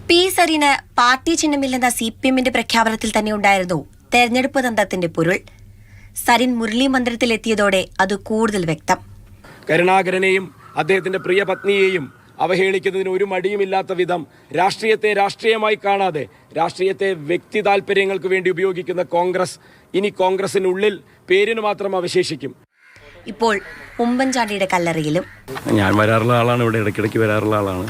P സരിന് party ചിഹ്നമില്ലെന്ന CPM-ന്റെ പ്രഖ്യാപനത്തിൽ തന്നെ ഉണ്ടായിരുന്നു തെരഞ്ഞെടുപ്പ് തന്ത്രത്തിന്റെ പൊരുൾ. സരിൻ മുരളി മന്ദിരത്തിലെത്തിയതോടെ അത് കൂടുതൽ വ്യക്തം. കരുണാകരനെയും അദ്ദേഹത്തിന്റെ പ്രിയ പത്നിയെയും അവഹേളിക്കുന്നതിന് ഒരു മടിയുമില്ലാത്ത വിധം രാഷ്ട്രീയത്തെ രാഷ്ട്രീയമായി കാണാതെ രാഷ്ട്രീയത്തെ വ്യക്തി താൽപര്യങ്ങൾക്ക് വേണ്ടി ഉപയോഗിക്കുന്ന കോൺഗ്രസ് ഇനി കോൺഗ്രസിനുള്ളിൽ പേരിന് മാത്രം അവശേഷിക്കും. ഇപ്പോൾ ഉമ്മൻചാണ്ടിയുടെ കല്ലറയിലും ഞാൻ വരാറുള്ള ആളാണ്, ഇവിടെ ഇടയ്ക്കിടയ്ക്ക് വരാറുള്ള ആളാണ്.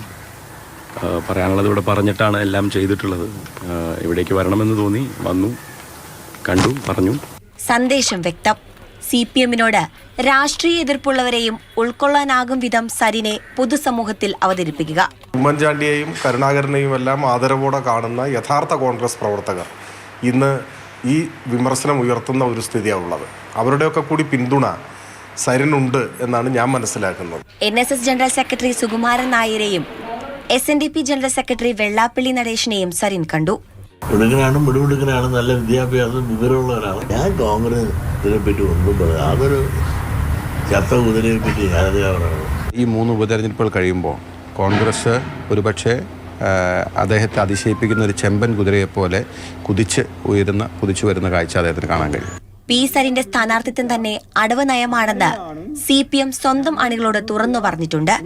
പറയാനുള്ളത് ഇവിടെ പറഞ്ഞിട്ടാണ് എല്ലാം ചെയ്തിട്ടുള്ളത്. ഇവിടേക്ക് വരണമെന്ന് തോന്നി, വന്നു, കണ്ടു, പറഞ്ഞു. സന്ദേശം വ്യക്തം. CPM-നോട് രാഷ്ട്രീയ എതിർപ്പുള്ളവരെയും ഉൾക്കൊള്ളാനാകും വിധം സരിനെ പൊതുസമൂഹത്തിൽ അവതരിപ്പിക്കുക. ഉമ്മൻചാണ്ടിയെയും കരുണാകരനെയും എല്ലാം ആദരവോടെ കാണുന്ന യഥാർത്ഥ കോൺഗ്രസ് പ്രവർത്തകർ ഇന്ന് ഈ വിമർശനം ഉയർത്തുന്ന ഒരു സ്ഥിതിയാണ് ഉള്ളത്. അവരുടെയൊക്കെ കൂടി പിന്തുണ സരിനുണ്ട് എന്നാണ് ഞാൻ മനസ്സിലാക്കുന്നത്. NSS ജനറൽ സെക്രട്ടറി സുകുമാരൻ നായരെയും SNDP ജനറൽ സെക്രട്ടറി വെള്ളാപ്പള്ളി നടേശനെയും സരിൻ കണ്ടു. മിടുമിടുക്കനാണ്, നല്ല വിദ്യാഭ്യാസം, വിവരമുള്ളവരാണ്. ഞാൻ കോൺഗ്രസിനെ പറ്റി ഒന്നും പറയാം, അതൊരു ചത്ത കുതിരയെ പറ്റി ഞാനറിയാവുന്നതാണ്. ഈ 3 ഉപതെരഞ്ഞെടുപ്പുകൾ കഴിയുമ്പോൾ കോൺഗ്രസ് ഒരുപക്ഷെ അദ്ദേഹത്തെ അതിശയിപ്പിക്കുന്ന ഒരു ചെമ്പൻ കുതിരയെപ്പോലെ കുതിച്ചു വരുന്ന കാഴ്ച അദ്ദേഹത്തിന് കാണാൻ കഴിയും. പി സരിന്റെ സ്ഥാനാർത്ഥിത്വം തന്നെ അടവ് നയമാണെന്ന് CPM സ്വന്തം അണികളോട് തുറന്നു പറഞ്ഞിട്ടുണ്ട്.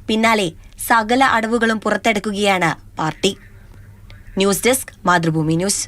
പിന്നാലെ സകല അടവുകളും പുറത്തെടുക്കുകയാണ് party. News desk, Mathrubhumi news.